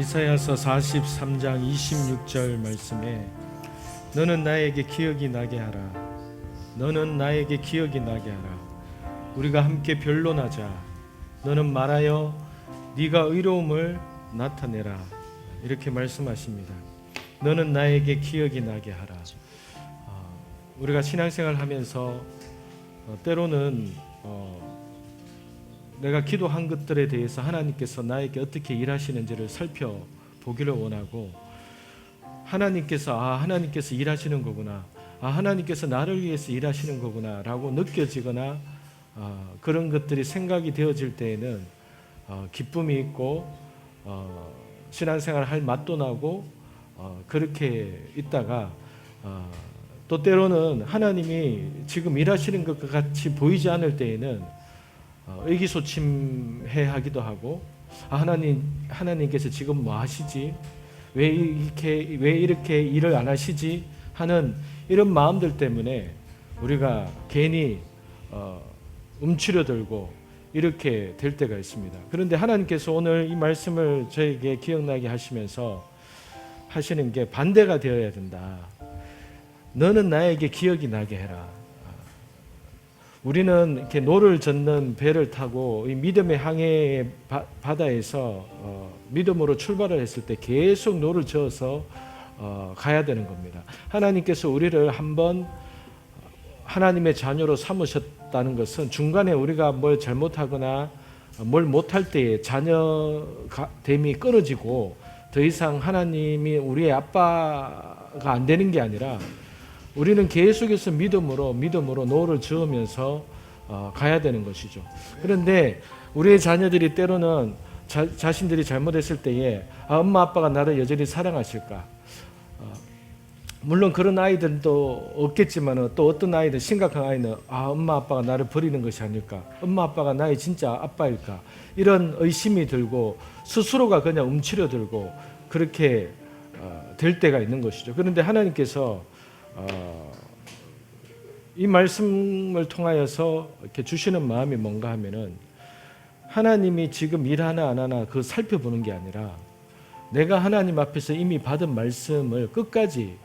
이사야서 43장 26절 말씀에 너는 나에게 기억이 나게 하라. 너는 나에게 기억이 나게 하라. 우리가 함께 변론하자. 너는 말하여 네가 의로움을 나타내라. 이렇게 말씀하십니다. 너는 나에게 기억이 나게 하라. 우리가 신앙생활 하면서 때로는 내가 기도한 것들에 대해서 하나님께서 나에게 어떻게 일하시는지를 살펴보기를 원하고, 하나님께서 하나님께서 일하시는 거구나, 하나님께서 나를 위해서 일하시는 거구나 라고 느껴지거나 그런 것들이 생각이 되어질 때에는 기쁨이 있고 신앙생활 할 맛도 나고 그렇게 있다가 또 때로는 하나님이 지금 일하시는 것 같이 보이지 않을 때에는 의기소침해하기도 하고, 하나님께서 지금 뭐 하시지? 왜 이렇게 일을 안 하시지? 하는 이런 마음들 때문에 우리가 괜히 움츠려들고 이렇게 될 때가 있습니다. 그런데 하나님께서 오늘 이 말씀을 저에게 기억나게 하시면서 하시는 게 반대가 되어야 된다. 너는 나에게 기억이 나게 해라. 우리는 이렇게 노를 젓는 배를 타고 이 믿음의 항해의 바다에서 믿음으로 출발을 했을 때 계속 노를 저어서 가야 되는 겁니다. 하나님께서 우리를 한번 하나님의 자녀로 삼으셨다는 것은 중간에 우리가 뭘 잘못하거나 뭘 못할 때에 자녀됨이 끊어지고 더 이상 하나님이 우리의 아빠가 안 되는 게 아니라 우리는 계속해서 믿음으로 노를 저으면서 가야 되는 것이죠. 그런데 우리의 자녀들이 때로는 자신들이 잘못했을 때에 엄마 아빠가 나를 여전히 사랑하실까? 물론 그런 아이들도 없겠지만 또 어떤 아이들, 심각한 아이는 엄마 아빠가 나를 버리는 것이 아닐까? 엄마 아빠가 나의 진짜 아빠일까? 이런 의심이 들고 스스로가 그냥 움츠려들고 그렇게 될 때가 있는 것이죠. 그런데 하나님께서 이 말씀을 통하여서 이렇게 주시는 마음이 뭔가 하면은, 하나님이 지금 일하나 안 하나 그거 살펴보는 게 아니라 내가 하나님 앞에서 이미 받은 말씀을 끝까지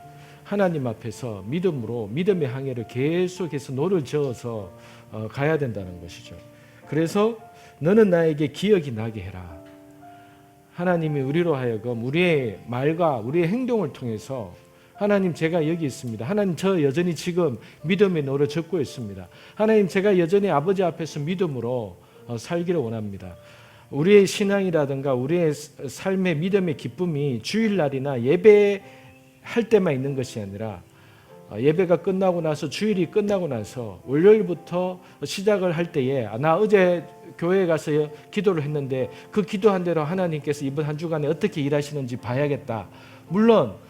하나님 앞에서 믿음의 항해를 계속해서 노를 저어서 가야 된다는 것이죠. 그래서 너는 나에게 기억이 나게 해라. 하나님이 우리로 하여금 우리의 말과 우리의 행동을 통해서, 하나님 제가 여기 있습니다. 하나님 저 여전히 지금 믿음의 노를 젓고 있습니다. 하나님 제가 여전히 아버지 앞에서 믿음으로 살기를 원합니다. 우리의 신앙이라든가 우리의 삶의 믿음의 기쁨이 주일날이나 예배할 때만 있는 것이 아니라 예배가 끝나고 나서, 주일이 끝나고 나서 월요일부터 시작을 할 때에 나 어제 교회에 가서 기도를 했는데 그 기도한 대로 하나님께서 이번 한 주간에 어떻게 일하시는지 봐야겠다. 물론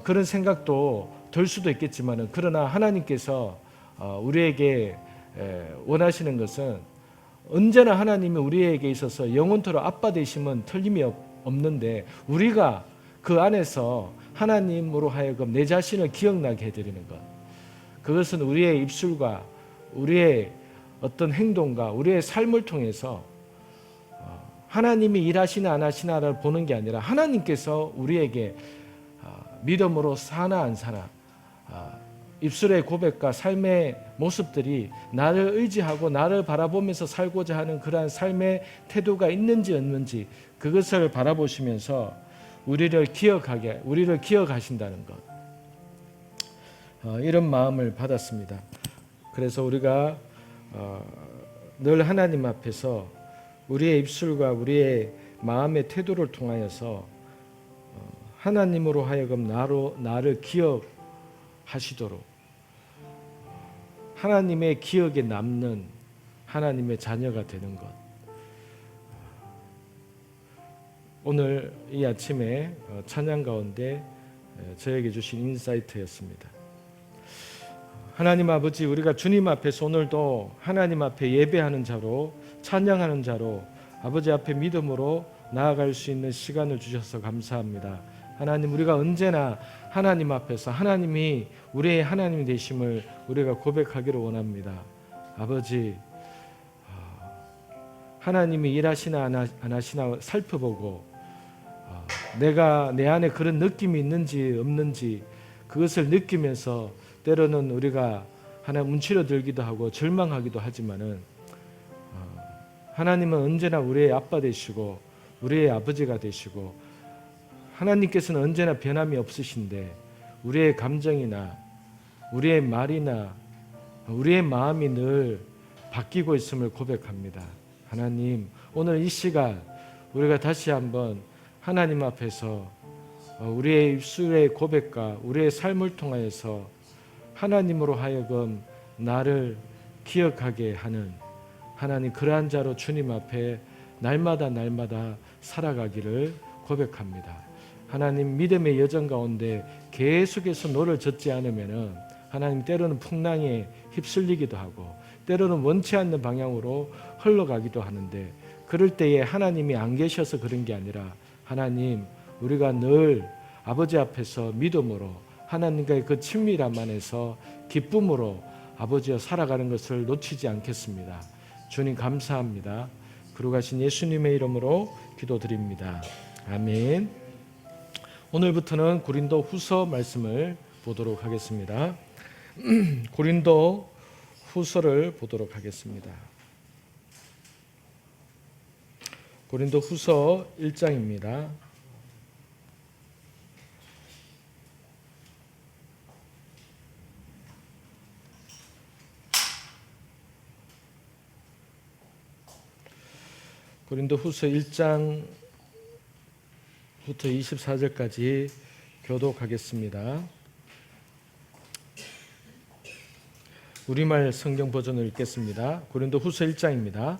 그런 생각도 들 수도 있겠지만, 그러나 하나님께서 우리에게 원하시는 것은 언제나 하나님이 우리에게 있어서 영원토록 아빠 되심은 틀림이 없는데, 우리가 그 안에서 하나님으로 하여금 내 자신을 기억나게 해드리는 것, 그것은 우리의 입술과 우리의 어떤 행동과 우리의 삶을 통해서 하나님이 일하시나 안 하시나를 보는 게 아니라 하나님께서 우리에게 믿음으로 사나 안 사나, 입술의 고백과 삶의 모습들이 나를 의지하고 나를 바라보면서 살고자 하는 그러한 삶의 태도가 있는지 없는지, 그것을 바라보시면서 우리를 기억하신다는 것, 이런 마음을 받았습니다. 그래서 우리가 늘 하나님 앞에서 우리의 입술과 우리의 마음의 태도를 통하여서 하나님으로 하여금 나를 기억하시도록, 하나님의 기억에 남는 하나님의 자녀가 되는 것, 오늘 이 아침에 찬양 가운데 저에게 주신 인사이트였습니다. 하나님 아버지, 우리가 주님 앞에서 오늘도 하나님 앞에 예배하는 자로, 찬양하는 자로 아버지 앞에 믿음으로 나아갈 수 있는 시간을 주셔서 감사합니다. 하나님, 우리가 언제나 하나님 앞에서 하나님이 우리의 하나님이 되심을 우리가 고백하기를 원합니다. 아버지, 하나님이 일하시나 안 하시나 살펴보고 내가 내 안에 그런 느낌이 있는지 없는지 그것을 느끼면서 때로는 우리가 하나님 움츠러들기도 하고 절망하기도 하지만은 하나님은 언제나 우리의 아빠 되시고 우리의 아버지가 되시고 하나님께서는 언제나 변함이 없으신데 우리의 감정이나 우리의 말이나 우리의 마음이 늘 바뀌고 있음을 고백합니다. 하나님, 오늘 이 시간 우리가 다시 한번 하나님 앞에서 우리의 입술의 고백과 우리의 삶을 통하여서 하나님으로 하여금 나를 기억하게 하는 하나님, 그러한 자로 주님 앞에 날마다 살아가기를 고백합니다. 하나님, 믿음의 여정 가운데 계속해서 노를 젓지 않으면은 하나님, 때로는 풍랑에 휩쓸리기도 하고 때로는 원치 않는 방향으로 흘러가기도 하는데, 그럴 때에 하나님이 안 계셔서 그런 게 아니라 하나님, 우리가 늘 아버지 앞에서 믿음으로 하나님과의 그 친밀함 안에서 기쁨으로 아버지와 살아가는 것을 놓치지 않겠습니다. 주님 감사합니다. 거룩하신 예수님의 이름으로 기도드립니다. 아멘. 오늘부터는 고린도 후서 말씀을 보도록 하겠습니다. 고린도 후서를 보도록 하겠습니다. 고린도 후서 1장입니다. 고린도 후서 1장부터 24절까지 교독하겠습니다. 우리말 성경 버전을 읽겠습니다. 고린도 후서 1장입니다.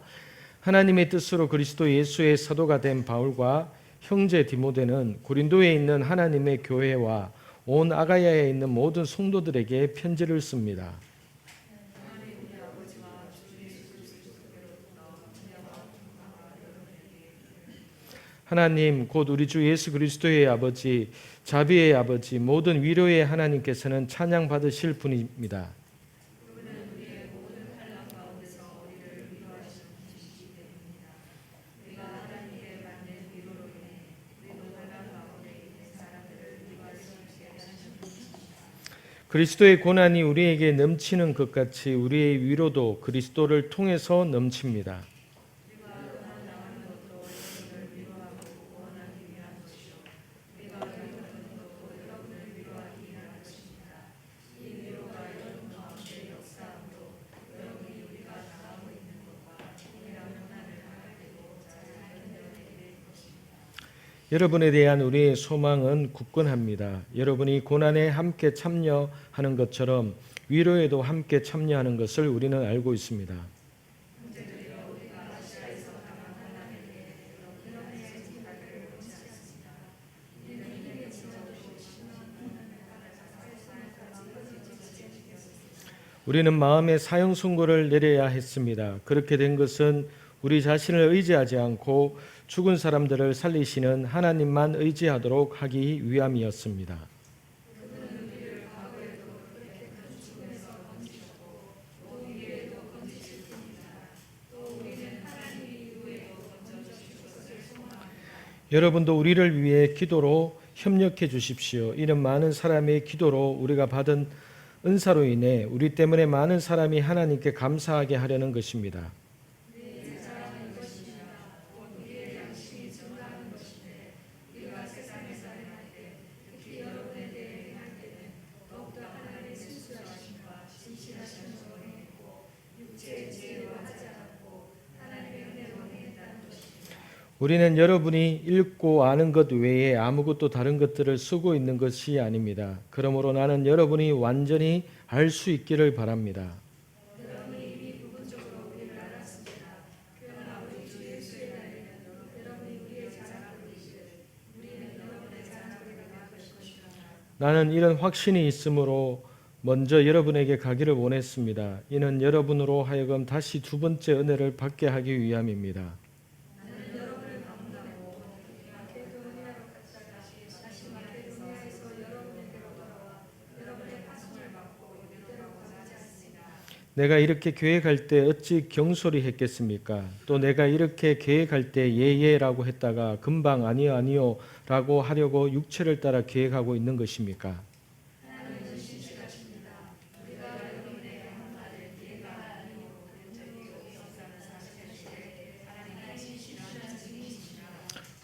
하나님의 뜻으로 그리스도 예수의 사도가 된 바울과 형제 디모데는 고린도에 있는 하나님의 교회와 온 아가야에 있는 모든 성도들에게 편지를 씁니다. 하나님 곧 우리 주 예수 그리스도의 아버지, 자비의 아버지, 모든 위로의 하나님께서는 찬양 받으실 분입니다. 그리스도의 고난이 우리에게 넘치는 것 같이 우리의 위로도 그리스도를 통해서 넘칩니다. 여러분에 대한 우리의 소망은 굳건합니다. 여러분이 고난에 함께 참여하는 것처럼 위로에도 함께 참여하는 것을 우리는 알고 있습니다. 우리는 마음의 사형 선고를 내려야 했습니다. 그렇게 된 것은 우리 자신을 의지하지 않고 죽은 사람들을 살리시는 하나님만 의지하도록 하기 위함이었습니다. 여러분도 우리를 위해 기도로 협력해 주십시오. 이는 많은 사람의 기도로 우리가 받은 은사로 인해 우리 때문에 많은 사람이 하나님께 감사하게 하려는 것입니다. 우리는 여러분이 읽고 아는 것 외에 아무것도 다른 것들을 쓰고 있는 것이 아닙니다. 그러므로 나는 여러분이 완전히 알 수 있기를 바랍니다. 나는 이런 확신이 있으므로 먼저 여러분에게 가기를 원했습니다. 이는 여러분으로 하여금 다시 두 번째 은혜를 받게 하기 위함입니다. 내가 이렇게 계획할 때 어찌 경솔히 했겠습니까? 또 내가 이렇게 계획할 때 예예라고 했다가 금방 아니요 아니요 라고 하려고 육체를 따라 계획하고 있는 것입니까?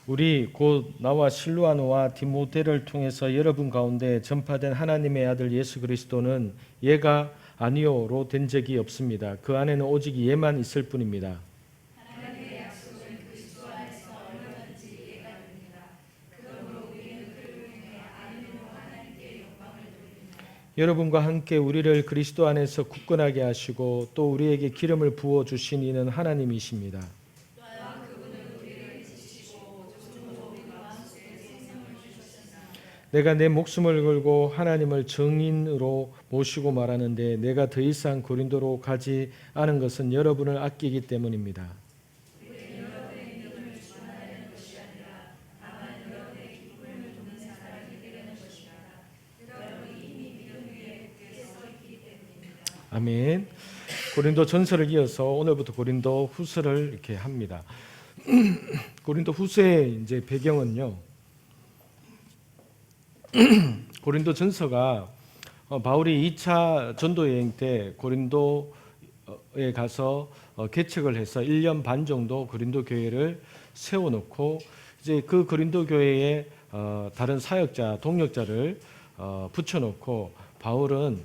우리 곧 나와 실루아노와 디모데를 통해서 여러분 가운데 전파된 하나님의 아들 예수 그리스도는 예가 아니요로 된 적이 없습니다. 그 안에는 오직 예만 있을 뿐입니다. 여러분과 함께 우리를 그리스도 안에서 굳건하게 하시고 또 우리에게 기름을 부어 주신 이는 하나님이십니다. 내가 내 목숨을 걸고 하나님을 증인으로 모시고 말하는데 내가 더 이상 고린도로 가지 않은 것은 여러분을 아끼기 때문입니다. 아멘. 고린도 전서를 이어서 오늘부터 고린도 후서를 이렇게 합니다. 고린도 후서의 이제 배경은요. 고린도 전서가 바울이 2차 전도 여행 때 고린도에 가서 개척을 해서 1년 반 정도 고린도 교회를 세워놓고 이제 그 고린도 교회에 다른 사역자, 동역자를 붙여놓고 바울은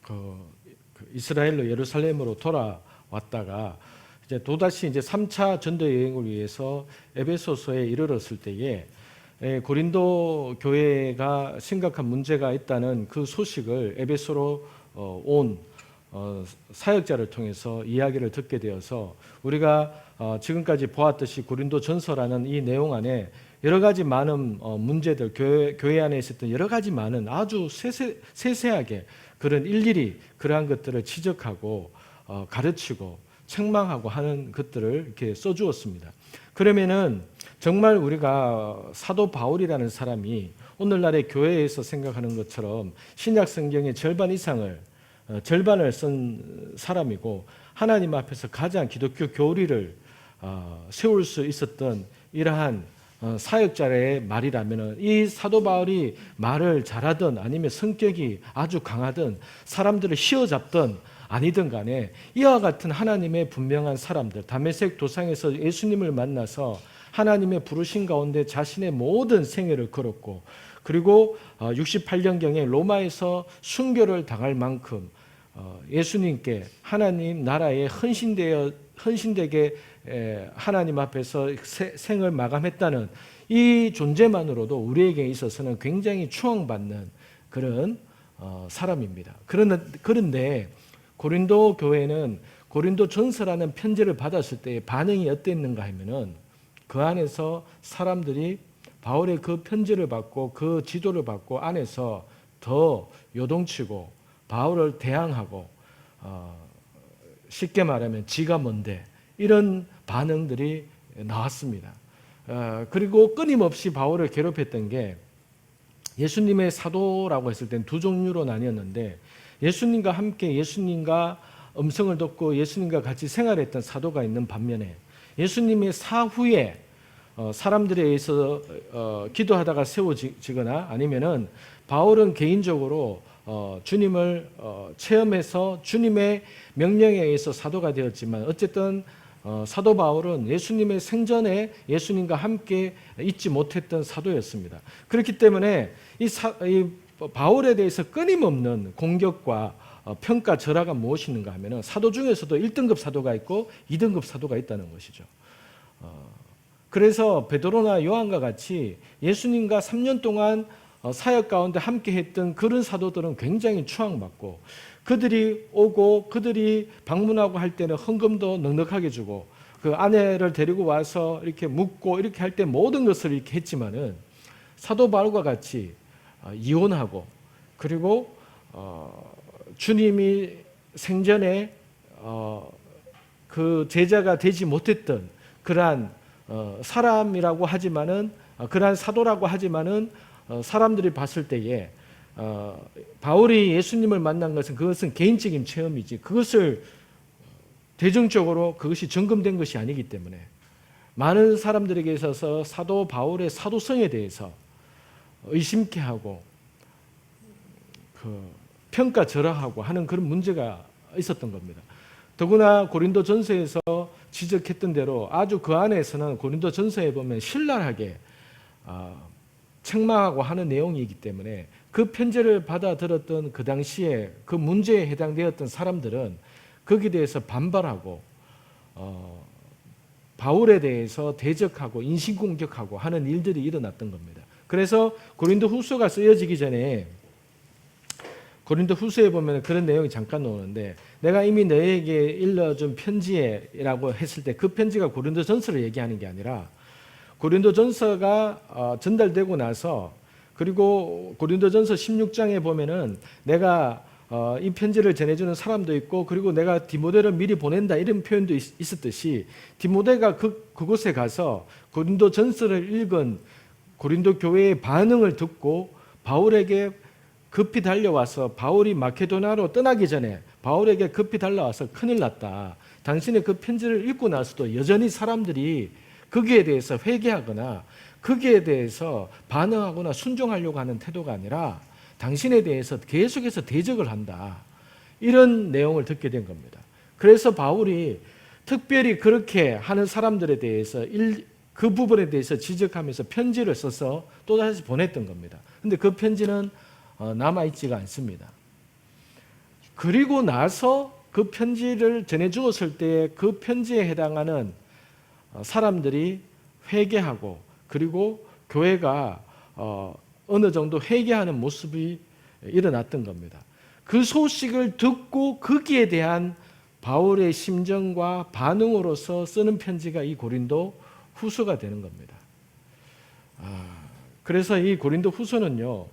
그 이스라엘로 예루살렘으로 돌아왔다가 이제 또다시 이제 3차 전도 여행을 위해서 에베소서에 이르렀을 때에 고린도 교회가 심각한 문제가 있다는 그 소식을 에베소로 온 사역자를 통해서 이야기를 듣게 되어서 우리가 지금까지 보았듯이 고린도 전서라는 이 내용 안에 여러 가지 많은 문제들, 교회 안에 있었던 여러 가지 많은 아주 세세하게 그런 일일이 그러한 것들을 지적하고 가르치고 책망하고 하는 것들을 이렇게 써주었습니다. 그러면은 정말 우리가 사도 바울이라는 사람이 오늘날의 교회에서 생각하는 것처럼 신약 성경의 절반 이상을 절반을 쓴 사람이고 하나님 앞에서 가장 기독교 교리를 세울 수 있었던 이러한 사역자의 말이라면 이 사도 바울이 말을 잘하든 아니면 성격이 아주 강하든 사람들을 휘어잡든 아니든 간에 이와 같은 하나님의 분명한 사람들, 다메섹 도상에서 예수님을 만나서 하나님의 부르신 가운데 자신의 모든 생애를 걸었고 그리고 68년경에 로마에서 순교를 당할 만큼 예수님께 하나님 나라에 헌신되게 하나님 앞에서 생을 마감했다는 이 존재만으로도 우리에게 있어서는 굉장히 추앙받는 그런 사람입니다. 그런데 고린도 교회는 고린도 전서라는 편지를 받았을 때 반응이 어땠는가 하면은 그 안에서 사람들이 바울의 그 편지를 받고 그 지도를 받고 안에서 더 요동치고 바울을 대항하고 쉽게 말하면 지가 뭔데 이런 반응들이 나왔습니다. 그리고 끊임없이 바울을 괴롭혔던 게 예수님의 사도라고 했을 때는 두 종류로 나뉘었는데 예수님과 함께 예수님과 음성을 듣고 예수님과 같이 생활했던 사도가 있는 반면에 예수님의 사후에 사람들에 의해서 기도하다가 세워지거나 아니면은 바울은 개인적으로 주님을 체험해서 주님의 명령에 의해서 사도가 되었지만 어쨌든 사도 바울은 예수님의 생전에 예수님과 함께 있지 못했던 사도였습니다. 그렇기 때문에 이 바울에 대해서 끊임없는 공격과 평가 절하가 무엇이 있는가 하면 사도 중에서도 1등급 사도가 있고 2등급 사도가 있다는 것이죠. 그래서 베드로나 요한과 같이 예수님과 3년 동안 사역 가운데 함께 했던 그런 사도들은 굉장히 추앙받고 그들이 오고 그들이 방문하고 할 때는 헌금도 넉넉하게 주고 그 아내를 데리고 와서 이렇게 묵고 이렇게 할 때 모든 것을 이렇게 했지만은 사도 바울과 같이 이혼하고 그리고 주님이 생전에 그 제자가 되지 못했던 그러한 사람이라고 하지만은 그러한 사도라고 하지만은 사람들이 봤을 때에 바울이 예수님을 만난 것은 그것은 개인적인 체험이지 그것을 대중적으로 그것이 점검된 것이 아니기 때문에 많은 사람들에게 있어서 사도 바울의 사도성에 대해서 의심케 하고 평가절하하고 하는 그런 문제가 있었던 겁니다. 더구나 고린도전서에서 지적했던 대로 아주 그 안에서는 고린도전서에 보면 신랄하게 책망하고 하는 내용이기 때문에 그 편지를 받아들었던 그 당시에 그 문제에 해당되었던 사람들은 거기에 대해서 반발하고 바울에 대해서 대적하고 인신공격하고 하는 일들이 일어났던 겁니다. 그래서 고린도후서가 쓰여지기 전에 고린도후서에 보면 그런 내용이 잠깐 나오는데 내가 이미 너에게 일러준 편지라고 했을 때 그 편지가 고린도전서를 얘기하는 게 아니라 고린도전서가 전달되고 나서 그리고 고린도전서 16장에 보면은 내가 이 편지를 전해주는 사람도 있고 그리고 내가 디모데를 미리 보낸다 이런 표현도 있었듯이 디모데가 그곳에 가서 고린도전서를 읽은 고린도 교회의 반응을 듣고 바울에게 급히 달려와서 바울이 마케도나로 떠나기 전에 바울에게 급히 달려와서 큰일 났다. 당신의 그 편지를 읽고 나서도 여전히 사람들이 거기에 대해서 회개하거나 거기에 대해서 반응하거나 순종하려고 하는 태도가 아니라 당신에 대해서 계속해서 대적을 한다. 이런 내용을 듣게 된 겁니다. 그래서 바울이 특별히 그렇게 하는 사람들에 대해서 그 부분에 대해서 지적하면서 편지를 써서 또다시 보냈던 겁니다. 그런데 그 편지는 남아있지가 않습니다. 그리고 나서 그 편지를 전해주었을 때 그 편지에 해당하는 사람들이 회개하고 그리고 교회가 어느 정도 회개하는 모습이 일어났던 겁니다. 그 소식을 듣고 거기에 대한 바울의 심정과 반응으로서 쓰는 편지가 이 고린도 후서가 되는 겁니다. 그래서 이 고린도 후서는요,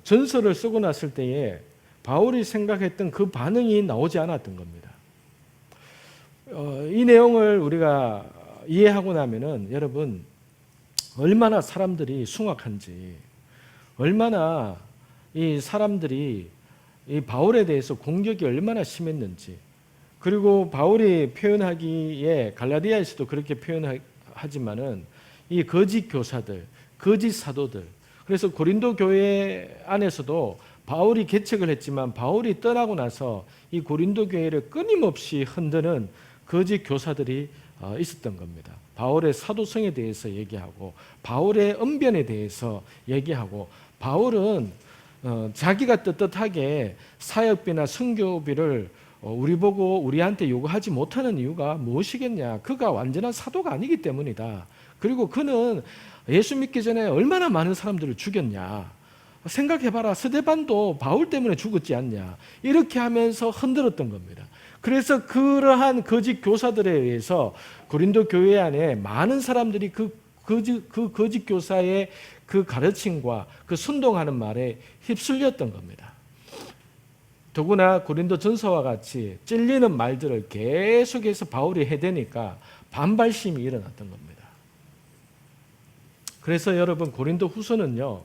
전서를 쓰고 났을 때에 바울이 생각했던 그 반응이 나오지 않았던 겁니다. 이 내용을 우리가 이해하고 나면은 여러분 얼마나 사람들이 숭악한지, 얼마나 이 사람들이 이 바울에 대해서 공격이 얼마나 심했는지, 그리고 바울이 표현하기에 갈라디아에서도 그렇게 표현하지만은 이 거짓 교사들, 거짓 사도들, 그래서 고린도 교회 안에서도 바울이 개척을 했지만 바울이 떠나고 나서 이 고린도 교회를 끊임없이 흔드는 거짓 교사들이 있었던 겁니다. 바울의 사도성에 대해서 얘기하고 바울의 언변에 대해서 얘기하고 바울은 자기가 떳떳하게 사역비나 선교비를 우리 보고 우리한테 요구하지 못하는 이유가 무엇이겠냐? 그가 완전한 사도가 아니기 때문이다. 그리고 그는 예수 믿기 전에 얼마나 많은 사람들을 죽였냐? 생각해봐라. 스데반도 바울 때문에 죽었지 않냐? 이렇게 하면서 흔들었던 겁니다. 그래서 그러한 거짓 교사들에 의해서 고린도 교회 안에 많은 사람들이 그 거짓 교사의 그 가르침과 그 순종하는 말에 휩쓸렸던 겁니다. 더구나 고린도 전서와 같이 찔리는 말들을 계속해서 바울이 해대니까 반발심이 일어났던 겁니다. 그래서 여러분 고린도 후서는요,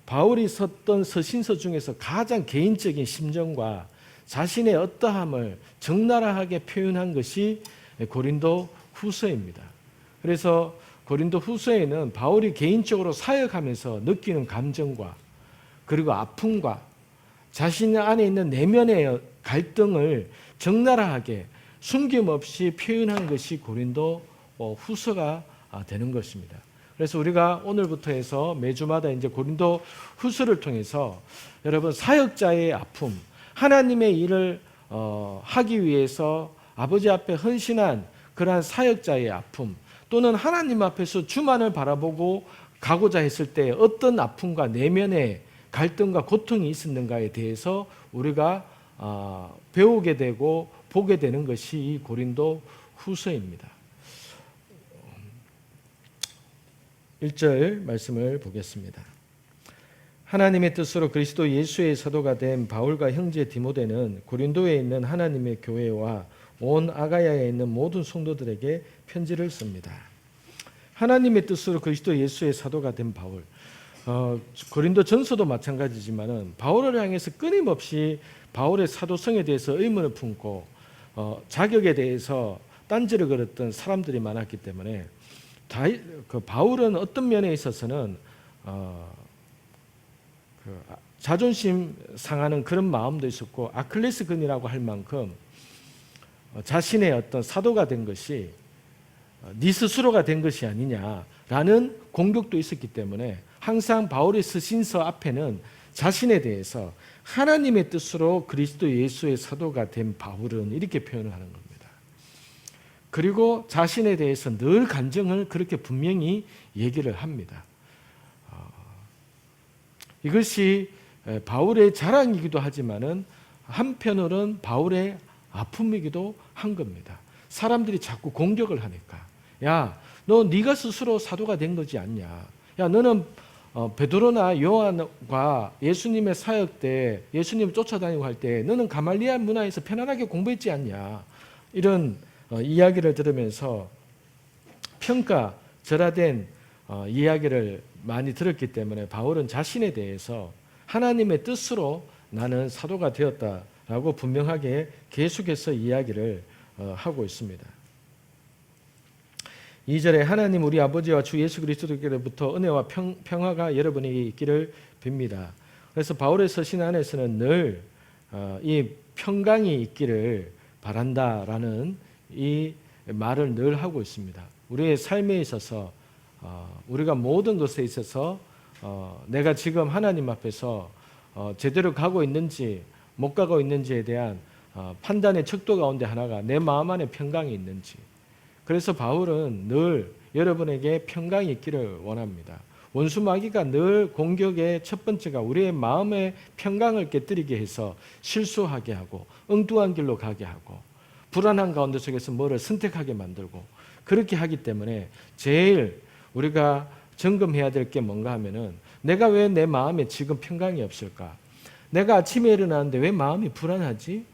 바울이 썼던 서신서 중에서 가장 개인적인 심정과 자신의 어떠함을 적나라하게 표현한 것이 고린도 후서입니다. 그래서 고린도 후서에는 바울이 개인적으로 사역하면서 느끼는 감정과 그리고 아픔과 자신 안에 있는 내면의 갈등을 적나라하게 숨김없이 표현한 것이 고린도 후서가 되는 것입니다. 그래서 우리가 오늘부터 해서 매주마다 이제 고린도 후서를 통해서 여러분 사역자의 아픔, 하나님의 일을 하기 위해서 아버지 앞에 헌신한 그러한 사역자의 아픔, 또는 하나님 앞에서 주만을 바라보고 가고자 했을 때 어떤 아픔과 내면의 갈등과 고통이 있었는가에 대해서 우리가 배우게 되고 보게 되는 것이 이 고린도 후서입니다. 1절 말씀을 보겠습니다. 하나님의 뜻으로 그리스도 예수의 사도가 된 바울과 형제 디모데는 고린도에 있는 하나님의 교회와 온 아가야에 있는 모든 성도들에게 편지를 씁니다. 하나님의 뜻으로 그리스도 예수의 사도가 된 바울. 고린도 전서도 마찬가지지만은 바울을 향해서 끊임없이 바울의 사도성에 대해서 의문을 품고 자격에 대해서 딴지를 걸었던 사람들이 많았기 때문에 바울은 어떤 면에 있어서는 자존심 상하는 그런 마음도 있었고 아킬레스건이라고 할 만큼 자신의 어떤 사도가 된 것이 네 스스로가 된 것이 아니냐라는 공격도 있었기 때문에 항상 바울의 서신서 앞에는 자신에 대해서 하나님의 뜻으로 그리스도 예수의 사도가 된 바울은 이렇게 표현을 하는 겁니다. 그리고 자신에 대해서 늘 간증을 그렇게 분명히 얘기를 합니다. 이것이 바울의 자랑이기도 하지만은 한편으로는 바울의 아픔이기도 한 겁니다. 사람들이 자꾸 공격을 하니까 야, 너 네가 스스로 사도가 된 거지 않냐? 야, 너는 베드로나 요한과 예수님의 사역 때 예수님 쫓아다니고 할 때 너는 가말리엘 문화에서 편안하게 공부했지 않냐? 이런 이야기를 들으면서 평가절하된 이야기를 많이 들었기 때문에 바울은 자신에 대해서 하나님의 뜻으로 나는 사도가 되었다라고 분명하게 계속해서 이야기를 하고 있습니다. 2절에 하나님 우리 아버지와 주 예수 그리스도께로부터 은혜와 평화가 여러분에게 있기를 빕니다. 그래서 바울의 서신 안에서는 늘 이 평강이 있기를 바란다라는 이 말을 늘 하고 있습니다. 우리의 삶에 있어서 우리가 모든 것에 있어서 내가 지금 하나님 앞에서 제대로 가고 있는지 못 가고 있는지에 대한 판단의 척도 가운데 하나가 내 마음 안에 평강이 있는지. 그래서 바울은 늘 여러분에게 평강이 있기를 원합니다. 원수 마귀가 늘 공격의 첫 번째가 우리의 마음의 평강을 깨뜨리게 해서 실수하게 하고 엉뚱한 길로 가게 하고 불안한 가운데 속에서 뭐를 선택하게 만들고 그렇게 하기 때문에 제일 우리가 점검해야 될 게 뭔가 하면은 내가 왜 내 마음에 지금 평강이 없을까? 내가 아침에 일어나는데 왜 마음이 불안하지?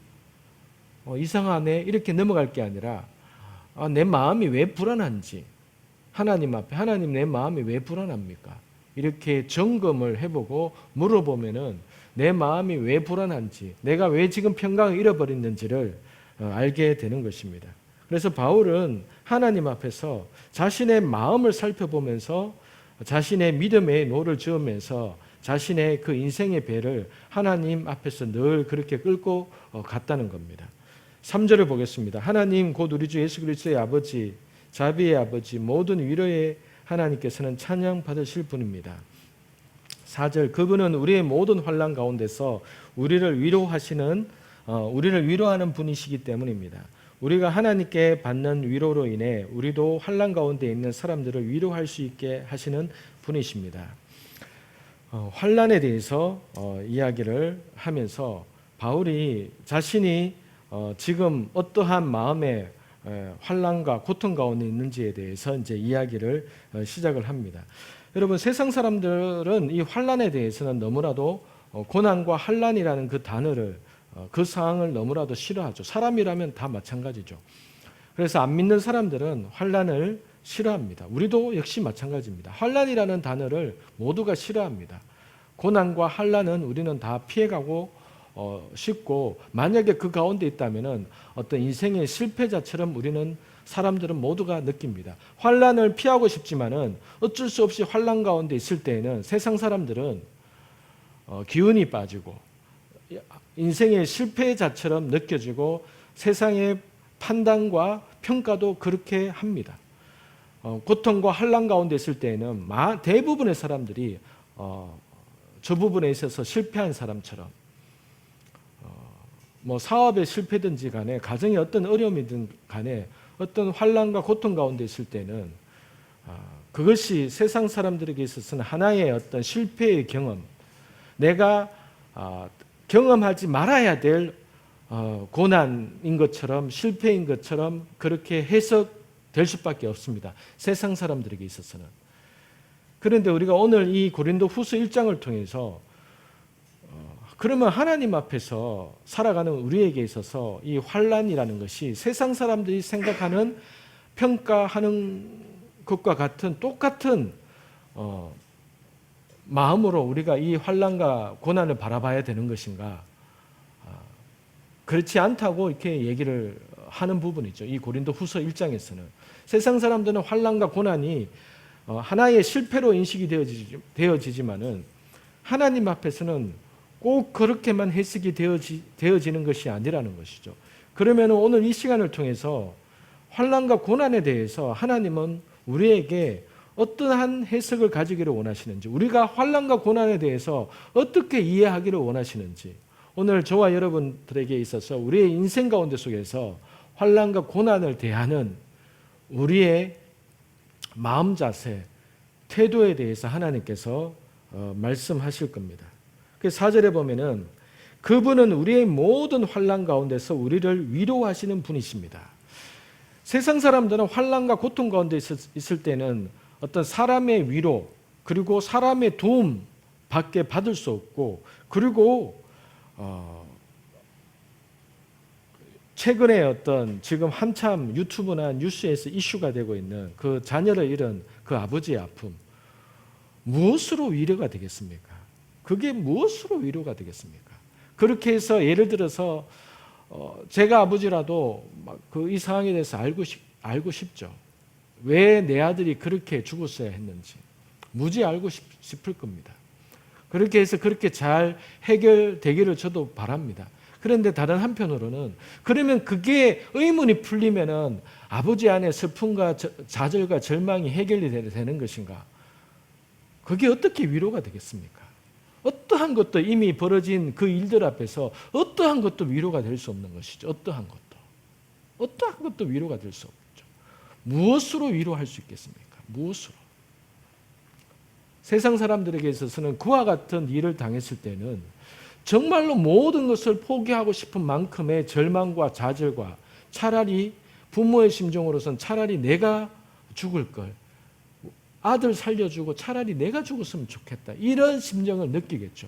이상하네 이렇게 넘어갈 게 아니라 내 마음이 왜 불안한지 하나님 앞에 하나님 내 마음이 왜 불안합니까? 이렇게 점검을 해보고 물어보면은 내 마음이 왜 불안한지 내가 왜 지금 평강을 잃어버렸는지를 알게 되는 것입니다. 그래서 바울은 하나님 앞에서 자신의 마음을 살펴보면서 자신의 믿음의 노를 저으면서 자신의 그 인생의 배를 하나님 앞에서 늘 그렇게 끌고 갔다는 겁니다. 3절을 보겠습니다. 하나님 곧 우리 주 예수 그리스도의 아버지 자비의 아버지 모든 위로의 하나님께서는 찬양 받으실 분입니다. 4절 그분은 우리의 모든 환난 가운데서 우리를 위로하는 분이시기 때문입니다. 우리가 하나님께 받는 위로로 인해 우리도 환난 가운데 있는 사람들을 위로할 수 있게 하시는 분이십니다. 환난에 대해서 이야기를 하면서 바울이 자신이 지금 어떠한 마음의 환난과 고통 가운데 있는지에 대해서 이제 이야기를 시작을 합니다. 여러분 세상 사람들은 이 환난에 대해서는 너무나도 고난과 환난이라는 그 단어를 그 상황을 너무나도 싫어하죠. 사람이라면 다 마찬가지죠. 그래서 안 믿는 사람들은 환난을 싫어합니다. 우리도 역시 마찬가지입니다. 환난이라는 단어를 모두가 싫어합니다. 고난과 환난은 우리는 다 피해가고 싶고 만약에 그 가운데 있다면은 어떤 인생의 실패자처럼 우리는 사람들은 모두가 느낍니다. 환난을 피하고 싶지만은 어쩔 수 없이 환난 가운데 있을 때에는 세상 사람들은 기운이 빠지고 인생의 실패자처럼 느껴지고 세상의 판단과 평가도 그렇게 합니다. 고통과 환난 가운데 있을 때에는 대부분의 사람들이 저 부분에 있어서 실패한 사람처럼 사업에 실패든지 간에 가정에 어떤 어려움이든 간에 어떤 환난과 고통 가운데 있을 때는 그것이 세상 사람들에게 있어서는 하나의 어떤 실패의 경험, 내가 경험하지 말아야 될 고난인 것처럼 실패인 것처럼 그렇게 해석될 수밖에 없습니다. 세상 사람들에게 있어서는. 그런데 우리가 오늘 이 고린도 후서 1장을 통해서 그러면 하나님 앞에서 살아가는 우리에게 있어서 이 환난이라는 것이 세상 사람들이 생각하는 평가하는 것과 같은 똑같은 마음으로 우리가 이 환난과 고난을 바라봐야 되는 것인가? 그렇지 않다고 이렇게 얘기를 하는 부분이죠. 이 고린도 후서 1장에서는 세상 사람들은 환난과 고난이 하나의 실패로 인식이 되어지지만은 하나님 앞에서는 꼭 그렇게만 해석이 되어지는 것이 아니라는 것이죠. 그러면 오늘 이 시간을 통해서 환난과 고난에 대해서 하나님은 우리에게 어떠한 해석을 가지기를 원하시는지, 우리가 환난과 고난에 대해서 어떻게 이해하기를 원하시는지, 오늘 저와 여러분들에게 있어서 우리의 인생 가운데 속에서 환난과 고난을 대하는 우리의 마음 자세, 태도에 대해서 하나님께서 말씀하실 겁니다. 그 4절에 보면은 그분은 우리의 모든 환난 가운데서 우리를 위로하시는 분이십니다. 세상 사람들은 환난과 고통 가운데 있을 때는 어떤 사람의 위로 그리고 사람의 도움 밖에 받을 수 없고, 그리고 최근에 어떤 지금 한참 유튜브나 뉴스에서 이슈가 되고 있는 그 자녀를 잃은 그 아버지의 아픔, 무엇으로 위로가 되겠습니까? 그게 무엇으로 위로가 되겠습니까? 그렇게 해서 예를 들어서 제가 아버지라도 이 상황에 대해서 알고 싶죠. 왜 내 아들이 그렇게 죽었어야 했는지 무지 알고 싶을 겁니다. 그렇게 해서 그렇게 잘 해결되기를 저도 바랍니다. 그런데 다른 한편으로는 그러면 그게 의문이 풀리면은 아버지 안에 슬픔과 좌절과 절망이 해결이 되는 것인가? 그게 어떻게 위로가 되겠습니까? 어떠한 것도 이미 벌어진 그 일들 앞에서 어떠한 것도 위로가 될 수 없는 것이죠. 어떠한 것도 위로가 될 수 없죠. 무엇으로 위로할 수 있겠습니까? 무엇으로? 세상 사람들에게 있어서는 그와 같은 일을 당했을 때는 정말로 모든 것을 포기하고 싶은 만큼의 절망과 좌절과, 차라리 부모의 심정으로선 차라리 내가 죽을 걸, 아들 살려주고 차라리 내가 죽었으면 좋겠다, 이런 심정을 느끼겠죠.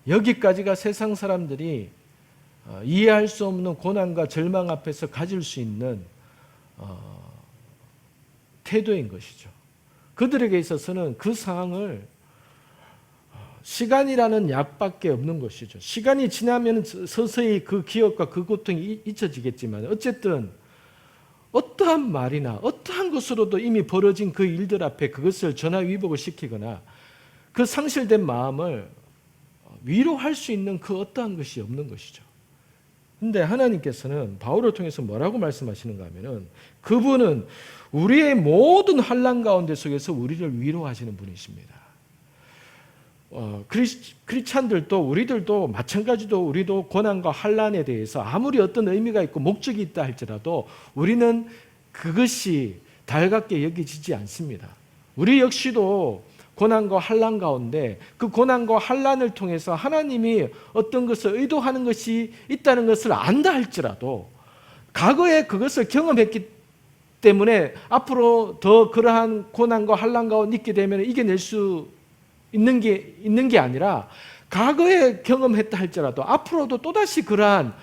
여기까지가 세상 사람들이 이해할 수 없는 고난과 절망 앞에서 가질 수 있는 태도인 것이죠. 그들에게 있어서는 그 상황을 시간이라는 약밖에 없는 것이죠. 시간이 지나면 서서히 그 기억과 그 고통이 잊혀지겠지만 어쨌든 어떠한 말이나 어떠한 것으로도 이미 벌어진 그 일들 앞에 그것을 전화위복을 시키거나 그 상실된 마음을 위로할 수 있는 그 어떠한 것이 없는 것이죠. 그런데 하나님께서는 바울을 통해서 뭐라고 말씀하시는가 하면은 그분은 우리의 모든 환난 가운데 속에서 우리를 위로하시는 분이십니다. 크리스찬들도 우리들도 마찬가지로 우리도 고난과 환난에 대해서 아무리 어떤 의미가 있고 목적이 있다 할지라도 우리는 그것이 달갑게 여기지지 않습니다. 우리 역시도 고난과 환난 가운데 그 고난과 환난을 통해서 하나님이 어떤 것을 의도하는 것이 있다는 것을 안다 할지라도 과거에 그것을 경험했기 때문에 앞으로 더 그러한 고난과 환난 가운데 있게 되면 이겨낼 수 있는 게 아니라 과거에 경험했다 할지라도 앞으로도 또다시 그러한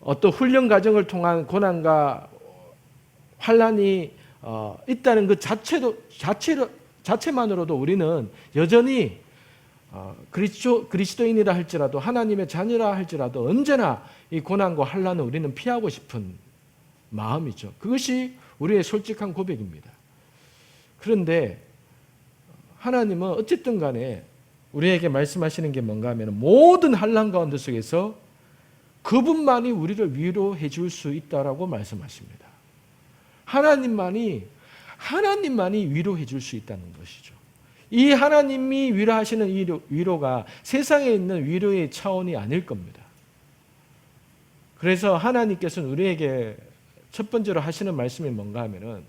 어떤 훈련 과정을 통한 고난과 환난이 있다는 그 자체만으로도 우리는 여전히 그리스도인이라 할지라도 하나님의 자녀라 할지라도 언제나 이 고난과 환난을 우리는 피하고 싶은 마음이죠. 그것이 우리의 솔직한 고백입니다. 그런데 하나님은 어쨌든 간에 우리에게 말씀하시는 게 뭔가 하면 모든 환난 가운데 속에서 그분만이 우리를 위로해 줄 수 있다라고 말씀하십니다. 하나님만이 위로해 줄 수 있다는 것이죠. 이 하나님이 위로하시는 위로가 세상에 있는 위로의 차원이 아닐 겁니다. 그래서 하나님께서는 우리에게 첫 번째로 하시는 말씀이 뭔가 하면은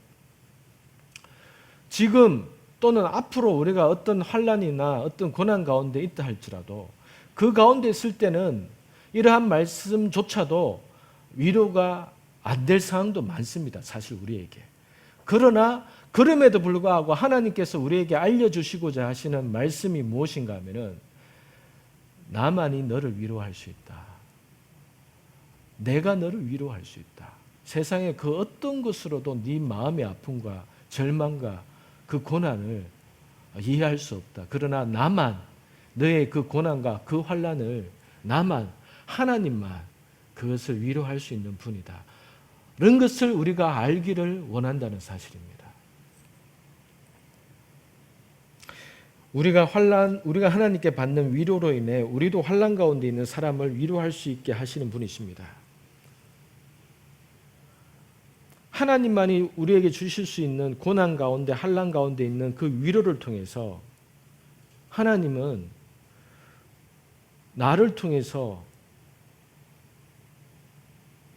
지금 또는 앞으로 우리가 어떤 환난이나 어떤 고난 가운데 있다 할지라도 그 가운데 있을 때는 이러한 말씀조차도 위로가 안 될 상황도 많습니다. 사실 우리에게. 그러나 그럼에도 불구하고 하나님께서 우리에게 알려주시고자 하시는 말씀이 무엇인가 하면은 나만이 너를 위로할 수 있다. 내가 너를 위로할 수 있다. 세상의 그 어떤 것으로도 네 마음의 아픔과 절망과 그 고난을 이해할 수 없다. 그러나 나만 너의 그 고난과 그 환난을 나만 하나님만 그것을 위로할 수 있는 분이다. 이런 것을 우리가 알기를 원한다는 사실입니다. 우리가 하나님께 받는 위로로 인해 우리도 환난 가운데 있는 사람을 위로할 수 있게 하시는 분이십니다. 하나님만이 우리에게 주실 수 있는 고난 가운데 환난 가운데 있는 그 위로를 통해서 하나님은 나를 통해서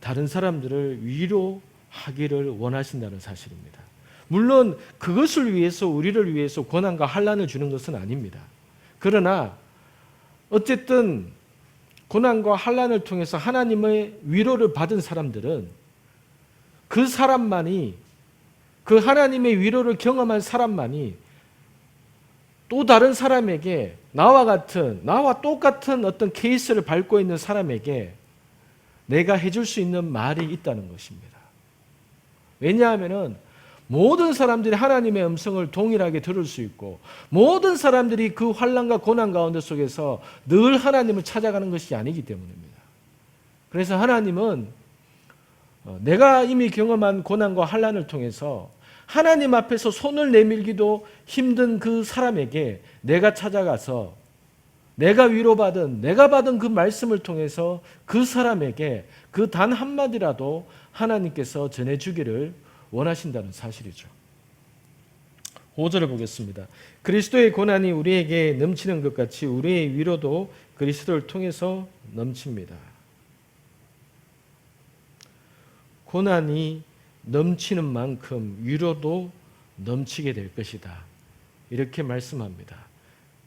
다른 사람들을 위로하기를 원하신다는 사실입니다. 물론 그것을 위해서 우리를 위해서 고난과 환난을 주는 것은 아닙니다. 그러나 어쨌든 고난과 환난을 통해서 하나님의 위로를 받은 사람들은 그 사람만이 그 하나님의 위로를 경험한 사람만이 또 다른 사람에게 나와 똑같은 어떤 케이스를 밟고 있는 사람에게 내가 해줄 수 있는 말이 있다는 것입니다. 왜냐하면 모든 사람들이 하나님의 음성을 동일하게 들을 수 있고 모든 사람들이 그 환난과 고난 가운데 속에서 늘 하나님을 찾아가는 것이 아니기 때문입니다. 그래서 하나님은 내가 이미 경험한 고난과 환난을 통해서 하나님 앞에서 손을 내밀기도 힘든 그 사람에게 내가 찾아가서 내가 받은 그 말씀을 통해서 그 사람에게 그 단 한마디라도 하나님께서 전해주기를 원하신다는 사실이죠. 5절을 보겠습니다. 그리스도의 고난이 우리에게 넘치는 것 같이 우리의 위로도 그리스도를 통해서 넘칩니다. 고난이 넘치는 만큼 위로도 넘치게 될 것이다. 이렇게 말씀합니다.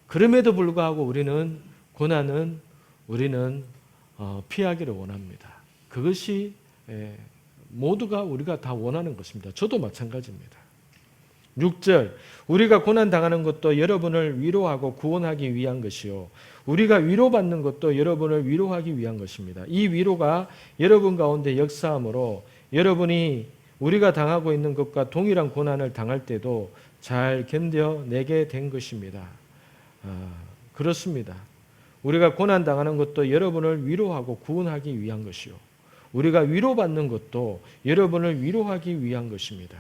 그럼에도 불구하고 우리는 고난은 피하기를 원합니다. 그것이 모두가 우리가 다 원하는 것입니다. 저도 마찬가지입니다. 6절 우리가 고난 당하는 것도 여러분을 위로하고 구원하기 위한 것이요 우리가 위로받는 것도 여러분을 위로하기 위한 것입니다. 이 위로가 여러분 가운데 역사함으로 여러분이 우리가 당하고 있는 것과 동일한 고난을 당할 때도 잘 견뎌내게 된 것입니다. 그렇습니다. 우리가 고난 당하는 것도 여러분을 위로하고 구원하기 위한 것이요 우리가 위로받는 것도 여러분을 위로하기 위한 것입니다.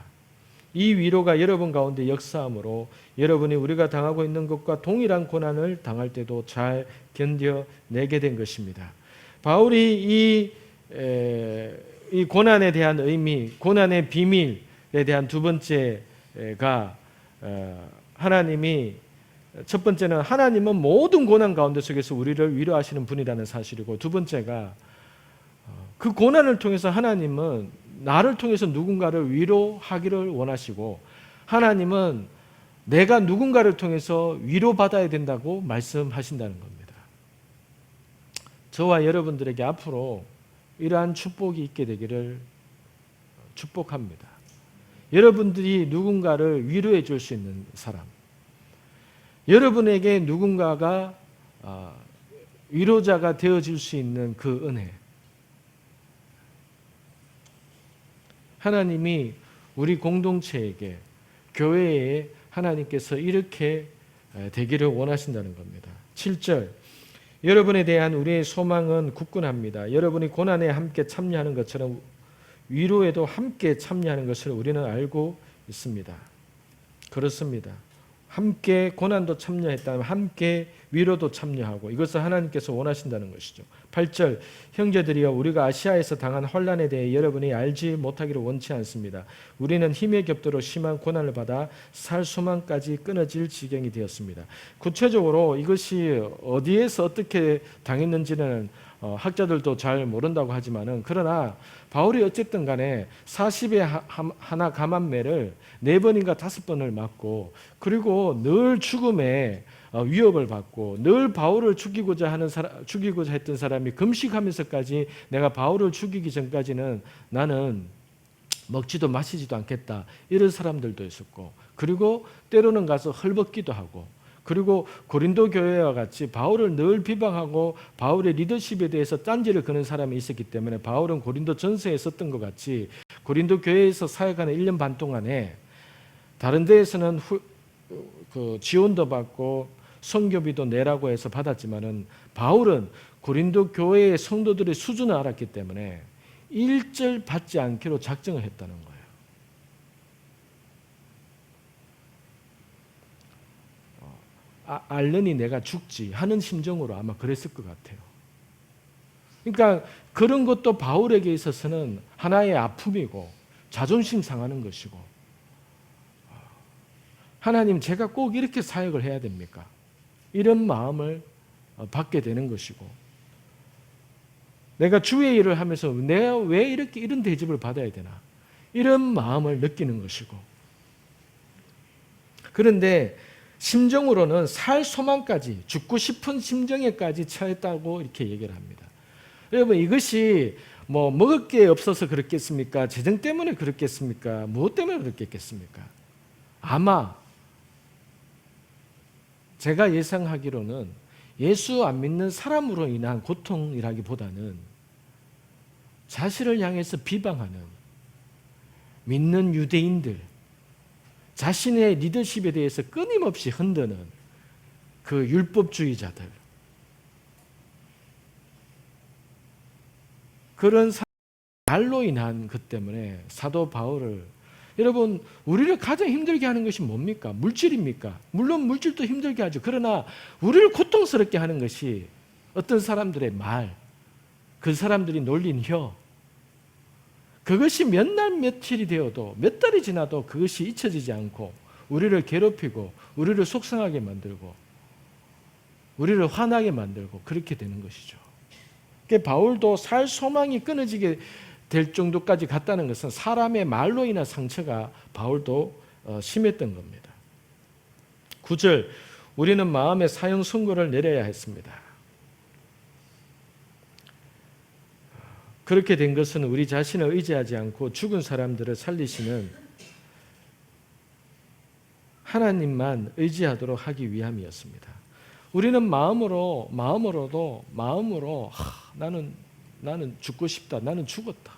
이 위로가 여러분 가운데 역사함으로 여러분이 우리가 당하고 있는 것과 동일한 고난을 당할 때도 잘 견뎌내게 된 것입니다. 바울이 이 고난에 대한 의미, 고난의 비밀에 대한 두 번째가 하나님이 첫 번째는 하나님은 모든 고난 가운데 속에서 우리를 위로하시는 분이라는 사실이고 두 번째가 그 고난을 통해서 하나님은 나를 통해서 누군가를 위로하기를 원하시고 하나님은 내가 누군가를 통해서 위로받아야 된다고 말씀하신다는 겁니다. 저와 여러분들에게 앞으로 이러한 축복이 있게 되기를 축복합니다. 여러분들이 누군가를 위로해 줄 수 있는 사람, 여러분에게 누군가가 위로자가 되어줄 수 있는 그 은혜, 하나님이 우리 공동체에게 교회에 하나님께서 이렇게 되기를 원하신다는 겁니다. 7절 여러분에 대한 우리의 소망은 굳건합니다. 여러분이 고난에 함께 참여하는 것처럼 위로에도 함께 참여하는 것을 우리는 알고 있습니다. 그렇습니다. 함께 고난도 참여했다면 함께 위로도 참여하고 이것을 하나님께서 원하신다는 것이죠. 8절 형제들이여 우리가 아시아에서 당한 환난에 대해 여러분이 알지 못하기를 원치 않습니다. 우리는 힘에 겹도록 심한 고난을 받아 살 소망까지 끊어질 지경이 되었습니다. 구체적으로 이것이 어디에서 어떻게 당했는지는 학자들도 잘 모른다고 하지만은 그러나 바울이 어쨌든 간에 40에 하나 감한매를 4번인가 5번을 맞고 그리고 늘 죽음의 위협을 받고 늘 바울을 죽이고자 했던 사람이 금식하면서까지 내가 바울을 죽이기 전까지는 나는 먹지도 마시지도 않겠다 이런 사람들도 있었고 그리고 때로는 가서 헐벗기도 하고 그리고 고린도 교회와 같이 바울을 늘 비방하고 바울의 리더십에 대해서 딴지를 거는 사람이 있었기 때문에 바울은 고린도 전서에 썼던 것 같이 고린도 교회에서 사역하는 1년 반 동안에 다른 데에서는 그 지원도 받고 선교비도 내라고 해서 받았지만은 바울은 고린도 교회의 성도들의 수준을 알았기 때문에 일절 받지 않기로 작정을 했다는 거예요. 알르니 내가 죽지 하는 심정으로 아마 그랬을 것 같아요. 그러니까 그런 것도 바울에게 있어서는 하나의 아픔이고 자존심 상하는 것이고, 하나님 제가 꼭 이렇게 사역을 해야 됩니까? 이런 마음을 받게 되는 것이고, 내가 주의 일을 하면서 내가 왜 이렇게 이런 대접을 받아야 되나, 이런 마음을 느끼는 것이고, 그런데 심정으로는 살 소망까지, 죽고 싶은 심정에까지 처했다고 이렇게 얘기를 합니다. 여러분, 이것이 뭐 먹을 게 없어서 그렇겠습니까? 재정 때문에 그렇겠습니까? 무엇 때문에 그렇겠습니까? 아마 제가 예상하기로는 예수 안 믿는 사람으로 인한 고통이라기보다는 자신을 향해서 비방하는 믿는 유대인들, 자신의 리더십에 대해서 끊임없이 흔드는 그 율법주의자들, 그런 말로 인한 것 때문에 사도 바울을, 여러분, 우리를 가장 힘들게 하는 것이 뭡니까? 물질입니까? 물론 물질도 힘들게 하죠. 그러나 우리를 고통스럽게 하는 것이 어떤 사람들의 말, 그 사람들이 놀린 혀, 그것이 몇 날 며칠이 되어도, 몇 달이 지나도 그것이 잊혀지지 않고 우리를 괴롭히고 우리를 속상하게 만들고 우리를 화나게 만들고 그렇게 되는 것이죠. 그러니까 바울도 살 소망이 끊어지게 될 정도까지 갔다는 것은 사람의 말로 인한 상처가 바울도 심했던 겁니다. 9절, 우리는 마음의 사형 선고를 내려야 했습니다. 그렇게 된 것은 우리 자신을 의지하지 않고 죽은 사람들을 살리시는 하나님만 의지하도록 하기 위함이었습니다. 우리는 마음으로 나는 죽고 싶다, 나는 죽었다,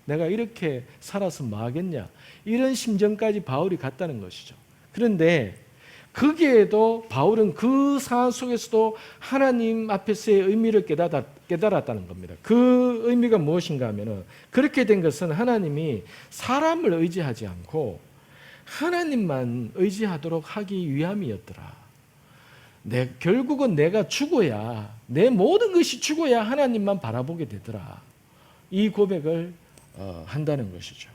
내가 이렇게 살아서 뭐 하겠냐, 이런 심정까지 바울이 갔다는 것이죠. 그런데 거기에도 바울은 그 상황 속에서도 하나님 앞에서의 의미를 깨달았다는 겁니다. 그 의미가 무엇인가 하면은, 그렇게 된 것은 하나님이 사람을 의지하지 않고 하나님만 의지하도록 하기 위함이었더라. 결국은 내가 죽어야, 내 모든 것이 죽어야 하나님만 바라보게 되더라. 이 고백을 한다는 것이죠.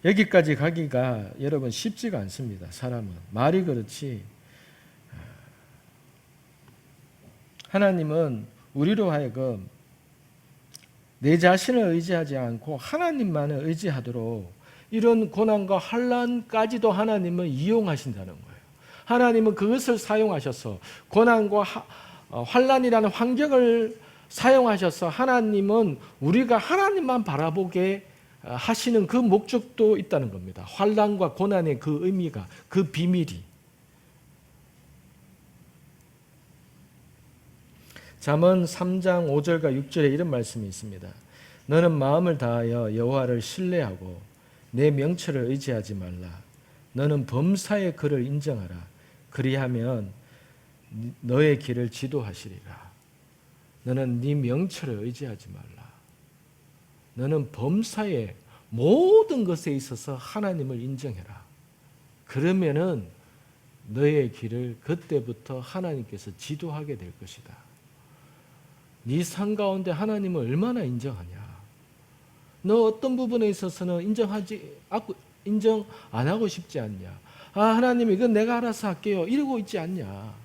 여기까지 가기가 여러분 쉽지가 않습니다. 사람은 말이 그렇지, 하나님은 우리로 하여금 내 자신을 의지하지 않고 하나님만을 의지하도록 이런 고난과 환난까지도 하나님은 이용하신다는 거예요. 하나님은 그것을 사용하셔서, 고난과 환난이라는 환경을 사용하셔서 하나님은 우리가 하나님만 바라보게 하시는 그 목적도 있다는 겁니다. 환난과 고난의 그 의미가, 그 비밀이. 잠언 3장 5절과 6절에 이런 말씀이 있습니다. 너는 마음을 다하여 여호와를 신뢰하고 내 명철을 의지하지 말라. 너는 범사의 그를 인정하라. 그리하면 너의 길을 지도하시리라. 너는 네 명철을 의지하지 말라. 너는 범사의 모든 것에 있어서 하나님을 인정해라. 그러면은 너의 길을 그때부터 하나님께서 지도하게 될 것이다. 네 삶 가운데 하나님을 얼마나 인정하냐. 너 어떤 부분에 있어서는 인정 안 하고 싶지 않냐. 하나님 이건 내가 알아서 할게요, 이러고 있지 않냐.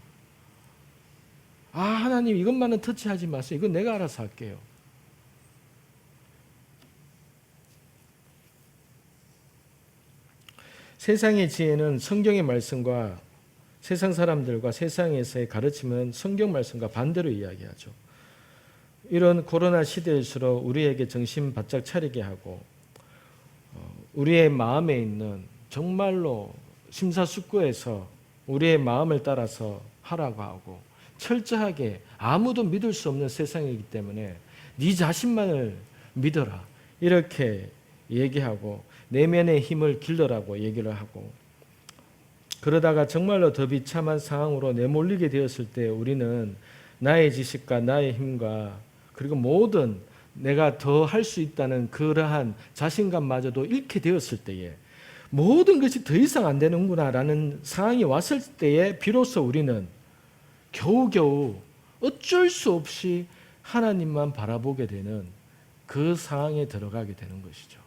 하나님 이것만은 터치하지 마세요, 이건 내가 알아서 할게요. 세상의 지혜는 성경의 말씀과 세상 사람들과 세상에서의 가르침은 성경 말씀과 반대로 이야기하죠. 이런 코로나 시대일수록 우리에게 정신 바짝 차리게 하고 우리의 마음에 있는, 정말로 심사숙고해서 우리의 마음을 따라서 하라고 하고, 철저하게 아무도 믿을 수 없는 세상이기 때문에 네 자신만을 믿어라, 이렇게 얘기하고 내면의 힘을 길러라고 얘기를 하고, 그러다가 정말로 더 비참한 상황으로 내몰리게 되었을 때 우리는 나의 지식과 나의 힘과 그리고 모든 내가 더 할 수 있다는 그러한 자신감마저도 잃게 되었을 때에 모든 것이 더 이상 안 되는구나라는 상황이 왔을 때에 비로소 우리는 겨우겨우 어쩔 수 없이 하나님만 바라보게 되는 그 상황에 들어가게 되는 것이죠.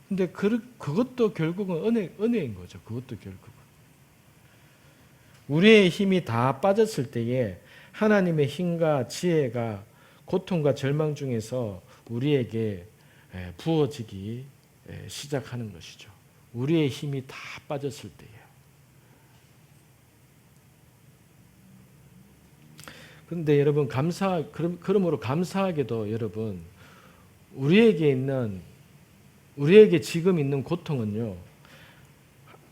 근데 그것도 결국은 은혜인 거죠. 그것도 결국은. 우리의 힘이 다 빠졌을 때에 하나님의 힘과 지혜가 고통과 절망 중에서 우리에게 부어지기 시작하는 것이죠. 우리의 힘이 다 빠졌을 때에. 그런데 여러분 그러므로 감사하게도 여러분 우리에게 지금 있는 고통은요,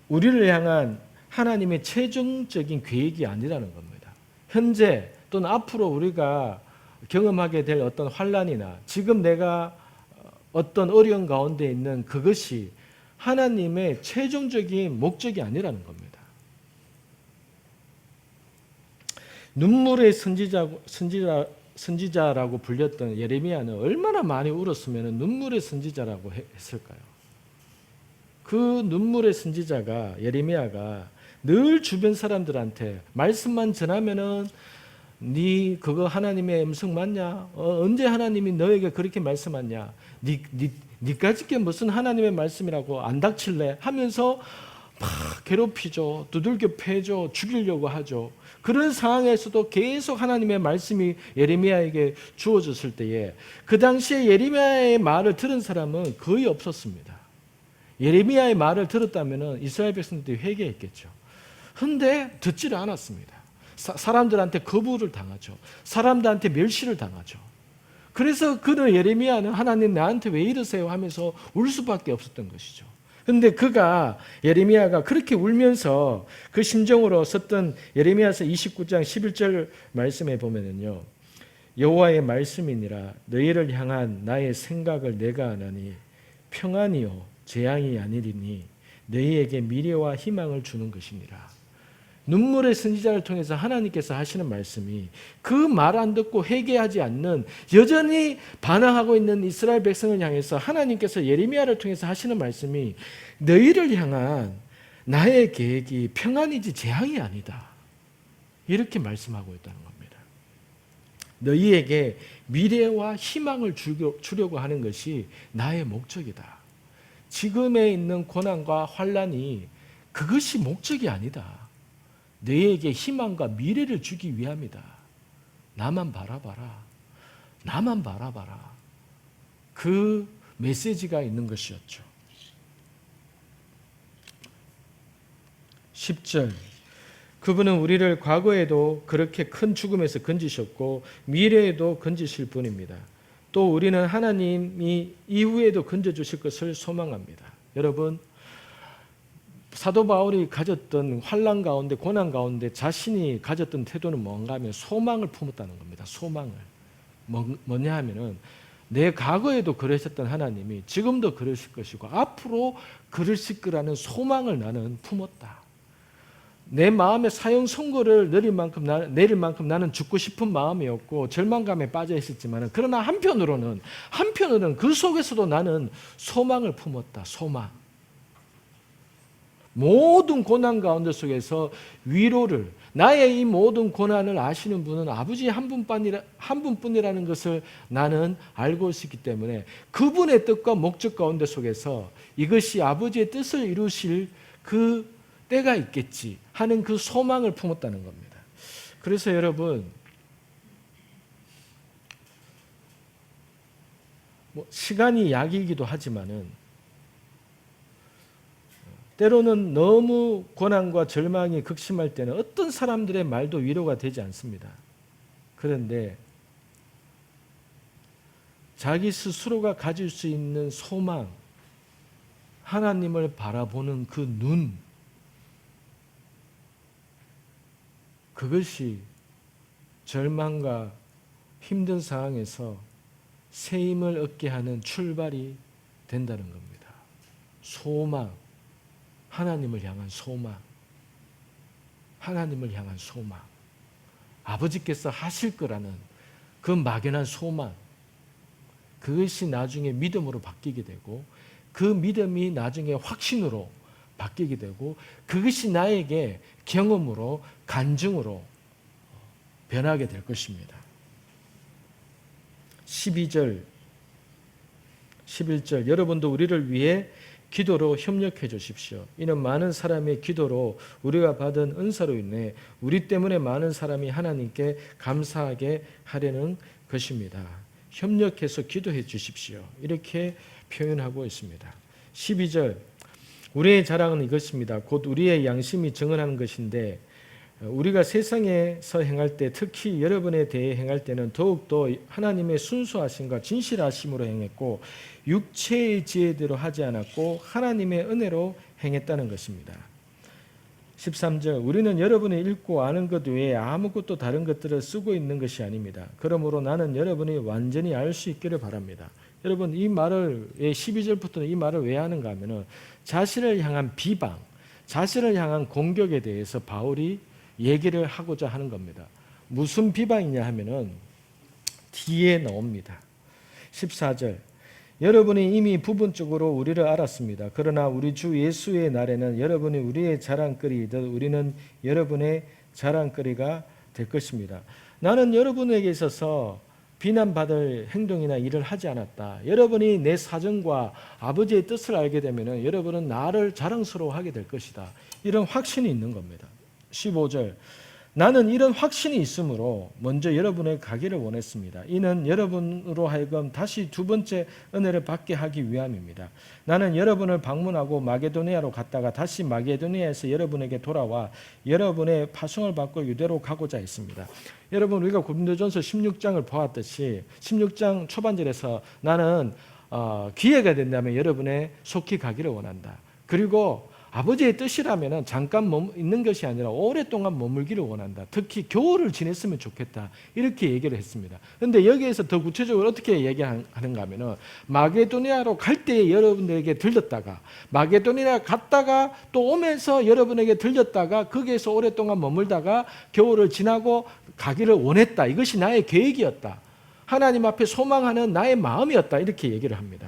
우리를 향한 하나님의 최종적인 계획이 아니라는 겁니다. 현재 또는 앞으로 우리가 경험하게 될 어떤 환난이나 지금 내가 어떤 어려운 가운데 있는 그것이 하나님의 최종적인 목적이 아니라는 겁니다. 눈물의 선지자라고 불렸던 예레미야는 얼마나 많이 울었으면 눈물의 선지자라고 했을까요? 그 눈물의 선지자가 예레미야가 늘 주변 사람들한테 말씀만 전하면은 네 그거 하나님의 음성 맞냐? 언제 하나님이 너에게 그렇게 말씀하냐? 니까짓 게 무슨 하나님의 말씀이라고 안 닥칠래? 하면서 막 괴롭히죠. 두들겨 패죠. 죽이려고 하죠. 그런 상황에서도 계속 하나님의 말씀이 예레미야에게 주어졌을 때에 그 당시에 예레미야의 말을 들은 사람은 거의 없었습니다. 예레미야의 말을 들었다면 이스라엘 백성들이 회개했겠죠. 그런데 듣지를 않았습니다. 사람들한테 거부를 당하죠. 사람들한테 멸시를 당하죠. 그래서 그는 예레미야는 하나님 나한테 왜 이러세요 하면서 울 수밖에 없었던 것이죠. 그런데 예레미야가 그렇게 울면서 그 심정으로 썼던 예레미야서 29장 11절 말씀에 보면은요, 여호와의 말씀이니라 너희를 향한 나의 생각을 내가 아나니 평안이요 재앙이 아니리니 너희에게 미래와 희망을 주는 것이니라. 눈물의 선지자를 통해서 하나님께서 하시는 말씀이 그 말 안 듣고 회개하지 않는 여전히 반항하고 있는 이스라엘 백성을 향해서 하나님께서 예레미야를 통해서 하시는 말씀이 너희를 향한 나의 계획이 평안이지 재앙이 아니다. 이렇게 말씀하고 있다는 겁니다. 너희에게 미래와 희망을 주려고 하는 것이 나의 목적이다. 지금에 있는 고난과 환난이 그것이 목적이 아니다. 너희에게 희망과 미래를 주기 위함이다. 나만 바라봐라. 나만 바라봐라. 그 메시지가 있는 것이었죠. 10절 그분은 우리를 과거에도 그렇게 큰 죽음에서 건지셨고 미래에도 건지실 분입니다. 또 우리는 하나님이 이후에도 건져주실 것을 소망합니다. 여러분, 사도 바울이 가졌던 환난 가운데 고난 가운데 자신이 가졌던 태도는 뭔가 하면 소망을 품었다는 겁니다. 소망을. 뭐냐 하면은 내 과거에도 그러셨던 하나님이 지금도 그러실 것이고 앞으로 그러실 거라는 소망을 나는 품었다. 내 마음의 사형 선고를 내릴 만큼 나는 죽고 싶은 마음이었고 절망감에 빠져 있었지만 그러나 한편으로는 그 속에서도 나는 소망을 품었다. 소망. 모든 고난 가운데 속에서 위로를 나의 이 모든 고난을 아시는 분은 아버지 한 분뿐이라는 것을 나는 알고 있었기 때문에 그분의 뜻과 목적 가운데 속에서 이것이 아버지의 뜻을 이루실 그 때가 있겠지 하는 그 소망을 품었다는 겁니다. 그래서 여러분 시간이 약이기도 하지만은 때로는 너무 고난과 절망이 극심할 때는 어떤 사람들의 말도 위로가 되지 않습니다. 그런데 자기 스스로가 가질 수 있는 소망, 하나님을 바라보는 그 눈, 그것이 절망과 힘든 상황에서 새 힘을 얻게 하는 출발이 된다는 겁니다. 소망. 하나님을 향한 소망, 하나님을 향한 소망, 아버지께서 하실 거라는 그 막연한 소망, 그것이 나중에 믿음으로 바뀌게 되고 그 믿음이 나중에 확신으로 바뀌게 되고 그것이 나에게 경험으로 간증으로 변하게 될 것입니다. 12절 11절 여러분도 우리를 위해 기도로 협력해 주십시오. 이는 많은 사람의 기도로 우리가 받은 은사로 인해 우리 때문에 많은 사람이 하나님께 감사하게 하려는 것입니다. 협력해서 기도해 주십시오. 이렇게 표현하고 있습니다. 12절 우리의 자랑은 이것입니다. 곧 우리의 양심이 증언하는 것인데 우리가 세상에서 행할 때 특히 여러분에 대해 행할 때는 더욱더 하나님의 순수하심과 진실하심으로 행했고 육체의 지혜대로 하지 않았고 하나님의 은혜로 행했다는 것입니다. 13절 우리는 여러분이 읽고 아는 것 외에 아무것도 다른 것들을 쓰고 있는 것이 아닙니다. 그러므로 나는 여러분이 완전히 알 수 있기를 바랍니다. 여러분 이 말을 12절부터는 이 말을 왜 하는가 하면은 자신을 향한 비방, 자신을 향한 공격에 대해서 바울이 얘기를 하고자 하는 겁니다. 무슨 비방이냐 하면은 뒤에 나옵니다. 14절 여러분이 이미 부분적으로 우리를 알았습니다. 그러나 우리 주 예수의 날에는 여러분이 우리의 자랑거리이듯 우리는 여러분의 자랑거리가 될 것입니다. 나는 여러분에게 있어서 비난받을 행동이나 일을 하지 않았다. 여러분이 내 사정과 아버지의 뜻을 알게 되면 여러분은 나를 자랑스러워하게 될 것이다. 이런 확신이 있는 겁니다. 15절 나는 이런 확신이 있으므로 먼저 여러분에게 가기를 원했습니다. 이는 여러분으로 하여금 다시 두 번째 은혜를 받게 하기 위함입니다. 나는 여러분을 방문하고 마게도니아로 갔다가 다시 마게도니아에서 여러분에게 돌아와 여러분의 파송을 받고 유대로 가고자 했습니다. 여러분 우리가 고린도전서 16장을 보았듯이 16장 초반절에서 나는 기회가 된다면 여러분의 속히 가기를 원한다. 그리고 아버지의 뜻이라면 잠깐 있는 것이 아니라 오랫동안 머물기를 원한다. 특히 겨울을 지냈으면 좋겠다. 이렇게 얘기를 했습니다. 그런데 여기에서 더 구체적으로 어떻게 얘기하는가 하면은 마게도니아로 갈 때 여러분들에게 들렸다가 마게도니아 갔다가 또 오면서 여러분에게 들렸다가 거기에서 오랫동안 머물다가 겨울을 지나고 가기를 원했다. 이것이 나의 계획이었다. 하나님 앞에 소망하는 나의 마음이었다. 이렇게 얘기를 합니다.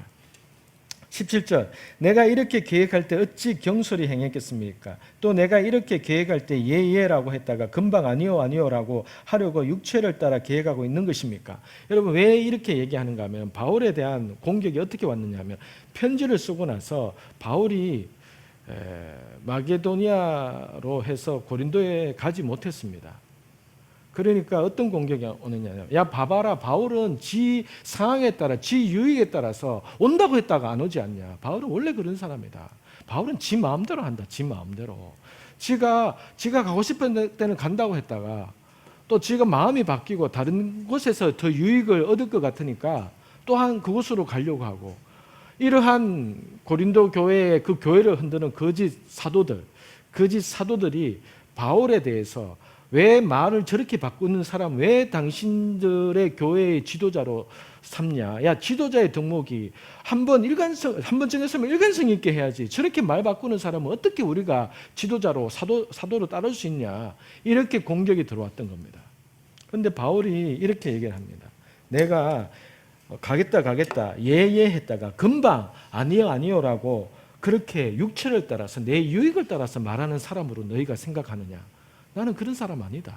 17절 내가 이렇게 계획할 때 어찌 경솔히 행했겠습니까? 또 내가 이렇게 계획할 때 예라고 했다가 금방 아니요라고 하려고 육체를 따라 계획하고 있는 것입니까? 여러분 왜 이렇게 얘기하는가 하면 바울에 대한 공격이 어떻게 왔느냐 하면 편지를 쓰고 나서 바울이 마게도니아로 해서 고린도에 가지 못했습니다. 그러니까 어떤 공격이 오느냐. 야 봐봐라 바울은 지 상황에 따라 지 유익에 따라서 온다고 했다가 안 오지 않냐. 바울은 원래 그런 사람이다. 바울은 지 마음대로 한다. 지 마음대로. 지가 가고 싶은 때는 간다고 했다가 또 지가 마음이 바뀌고 다른 곳에서 더 유익을 얻을 것 같으니까 또한 그곳으로 가려고 하고 이러한 고린도 교회의 그 교회를 흔드는 거짓 사도들이 바울에 대해서 왜 말을 저렇게 바꾸는 사람 왜 당신들의 교회의 지도자로 삼냐. 야 지도자의 덕목이 한번 정했으면 일관성 있게 해야지. 저렇게 말 바꾸는 사람은 어떻게 우리가 지도자로 사도로 따를 수 있냐. 이렇게 공격이 들어왔던 겁니다. 그런데 바울이 이렇게 얘기를 합니다. 내가 가겠다 예 했다가 금방 아니요라고 그렇게 육체를 따라서 내 유익을 따라서 말하는 사람으로 너희가 생각하느냐. 나는 그런 사람 아니다.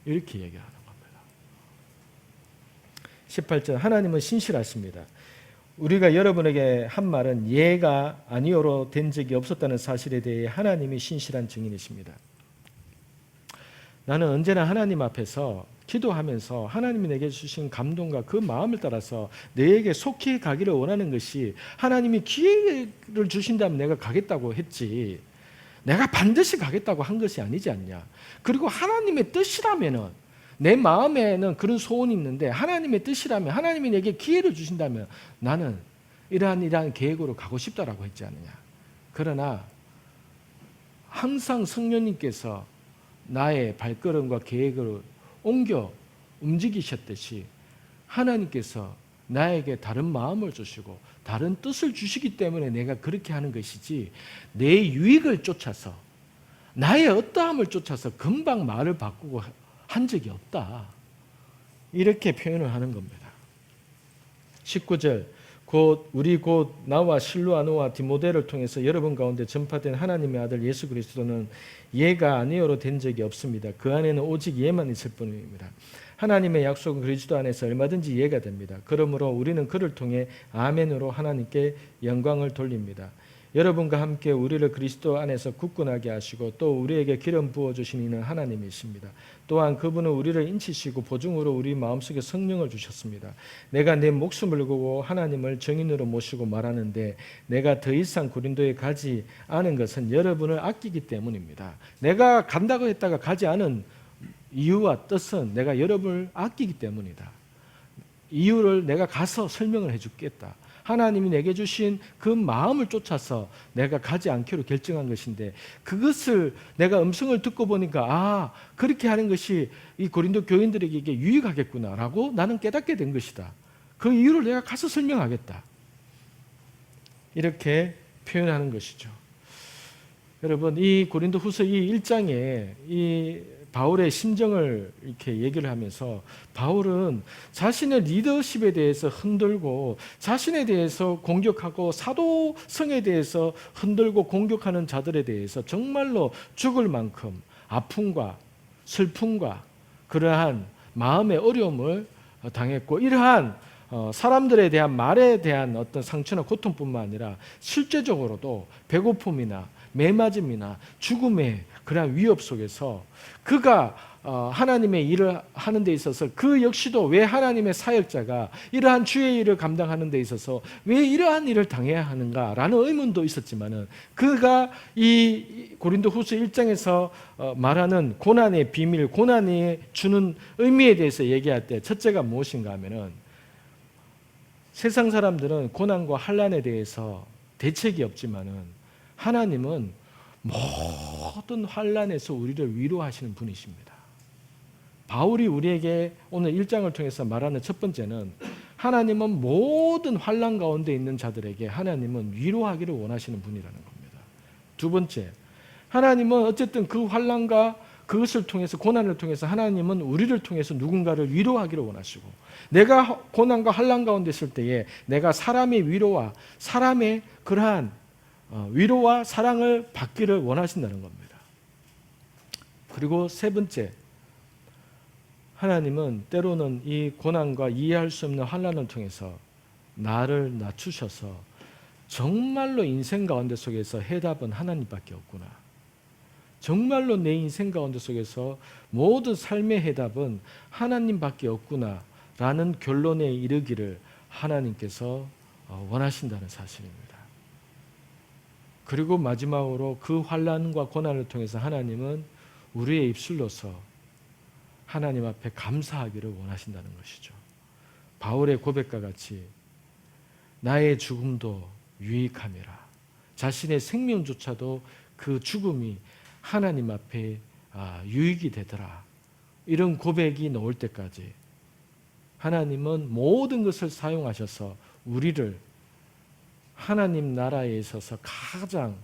이렇게 얘기하는 겁니다. 18절 하나님은 신실하십니다. 우리가 여러분에게 한 말은 예가 아니요로 된 적이 없었다는 사실에 대해 하나님이 신실한 증인이십니다. 나는 언제나 하나님 앞에서 기도하면서 하나님이 내게 주신 감동과 그 마음을 따라서 너에게 속히 가기를 원하는 것이 하나님이 기회를 주신다면 내가 가겠다고 했지 내가 반드시 가겠다고 한 것이 아니지 않냐. 그리고 하나님의 뜻이라면은 내 마음에는 그런 소원이 있는데 하나님의 뜻이라면 하나님이 내게 기회를 주신다면 나는 이러한 계획으로 가고 싶다라고 했지 않느냐. 그러나 항상 성령님께서 나의 발걸음과 계획을 옮겨 움직이셨듯이 하나님께서 나에게 다른 마음을 주시고 다른 뜻을 주시기 때문에 내가 그렇게 하는 것이지, 내 유익을 쫓아서 나의 어떠함을 쫓아서 금방 말을 바꾸고 한 적이 없다. 이렇게 표현을 하는 겁니다. 19절, 곧 나와 실루아노와 디모데를 통해서 여러분 가운데 전파된 하나님의 아들 예수 그리스도는 예가 아니오로 된 적이 없습니다. 그 안에는 오직 예만 있을 뿐입니다. 하나님의 약속은 그리스도 안에서 얼마든지 예가 됩니다. 그러므로 우리는 그를 통해 아멘으로 하나님께 영광을 돌립니다. 여러분과 함께 우리를 그리스도 안에서 굳건하게 하시고 또 우리에게 기름 부어주신 이는 하나님이십니다. 또한 그분은 우리를 인치시고 보증으로 우리 마음속에 성령을 주셨습니다. 내가 내 목숨을 걸고 하나님을 증인으로 모시고 말하는데 내가 더 이상 고린도에 가지 않은 것은 여러분을 아끼기 때문입니다. 내가 간다고 했다가 가지 않은 이유와 뜻은 내가 여러분을 아끼기 때문이다. 이유를 내가 가서 설명을 해주겠다. 하나님이 내게 주신 그 마음을 쫓아서 내가 가지 않기로 결정한 것인데, 그것을 내가 음성을 듣고 보니까 그렇게 하는 것이 이 고린도 교인들에게 이게 유익하겠구나라고 나는 깨닫게 된 것이다. 그 이유를 내가 가서 설명하겠다. 이렇게 표현하는 것이죠. 여러분, 이 고린도 후서 이 1장에 이 바울의 심정을 이렇게 얘기를 하면서, 바울은 자신의 리더십에 대해서 흔들고 자신에 대해서 공격하고 사도성에 대해서 흔들고 공격하는 자들에 대해서 정말로 죽을 만큼 아픔과 슬픔과 그러한 마음의 어려움을 당했고, 이러한 사람들에 대한 말에 대한 어떤 상처나 고통뿐만 아니라 실제적으로도 배고픔이나 매맞음이나 죽음의 그러한 위협 속에서 그가 하나님의 일을 하는 데 있어서 그 역시도 왜 하나님의 사역자가 이러한 주의 일을 감당하는 데 있어서 왜 이러한 일을 당해야 하는가라는 의문도 있었지만은, 그가 이 고린도 후서 1장에서 말하는 고난의 비밀, 고난이 주는 의미에 대해서 얘기할 때 첫째가 무엇인가 하면은, 세상 사람들은 고난과 환난에 대해서 대책이 없지만은 하나님은 모든 환난에서 우리를 위로하시는 분이십니다. 바울이 우리에게 오늘 1장을 통해서 말하는 첫 번째는, 하나님은 모든 환난 가운데 있는 자들에게 하나님은 위로하기를 원하시는 분이라는 겁니다. 두 번째, 하나님은 어쨌든 그 환난과 그것을 통해서, 고난을 통해서 하나님은 우리를 통해서 누군가를 위로하기를 원하시고, 내가 고난과 환난 가운데 있을 때에 내가 사람의 위로와 사람의 그러한 위로와 사랑을 받기를 원하신다는 겁니다. 그리고 세 번째, 하나님은 때로는 이 고난과 이해할 수 없는 환난을 통해서 나를 낮추셔서 정말로 인생 가운데 속에서 해답은 하나님밖에 없구나, 정말로 내 인생 가운데 속에서 모든 삶의 해답은 하나님밖에 없구나 라는 결론에 이르기를 하나님께서 원하신다는 사실입니다. 그리고 마지막으로 그 환난과 고난을 통해서 하나님은 우리의 입술로서 하나님 앞에 감사하기를 원하신다는 것이죠. 바울의 고백과 같이 나의 죽음도 유익함이라, 자신의 생명조차도 그 죽음이 하나님 앞에 유익이 되더라, 이런 고백이 나올 때까지 하나님은 모든 것을 사용하셔서 우리를 하나님 나라에 있어서 가장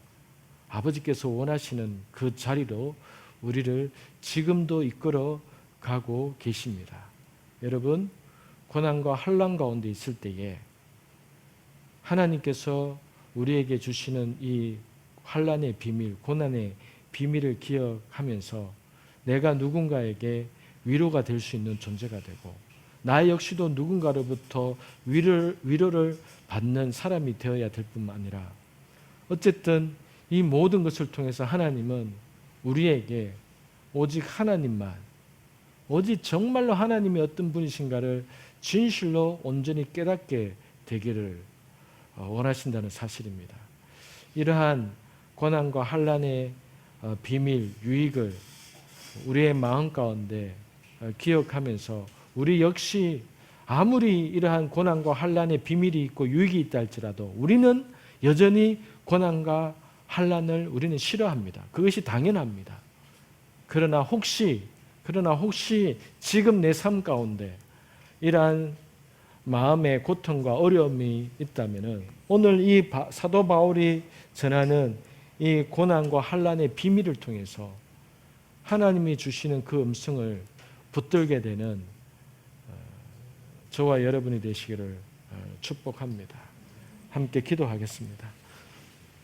아버지께서 원하시는 그 자리로 우리를 지금도 이끌어 가고 계십니다. 여러분, 고난과 환난 가운데 있을 때에 하나님께서 우리에게 주시는 이 환난의 비밀, 고난의 비밀을 기억하면서 내가 누군가에게 위로가 될 수 있는 존재가 되고, 나 역시도 누군가로부터 위로를 받는 사람이 되어야 될 뿐만 아니라, 어쨌든 이 모든 것을 통해서 하나님은 우리에게 오직 하나님만, 오직 정말로 하나님이 어떤 분이신가를 진실로 온전히 깨닫게 되기를 원하신다는 사실입니다. 이러한 고난과 환난의 비밀, 유익을 우리의 마음 가운데 기억하면서 우리 역시 아무리 이러한 고난과 환난의 비밀이 있고 유익이 있다 할지라도 우리는 여전히 고난과 환난을 우리는 싫어합니다. 그것이 당연합니다. 그러나 혹시 지금 내 삶 가운데 이러한 마음의 고통과 어려움이 있다면은 오늘 이 사도 바울이 전하는 이 고난과 환난의 비밀을 통해서 하나님이 주시는 그 음성을 붙들게 되는 저와 여러분이 되시기를 축복합니다. 함께 기도하겠습니다.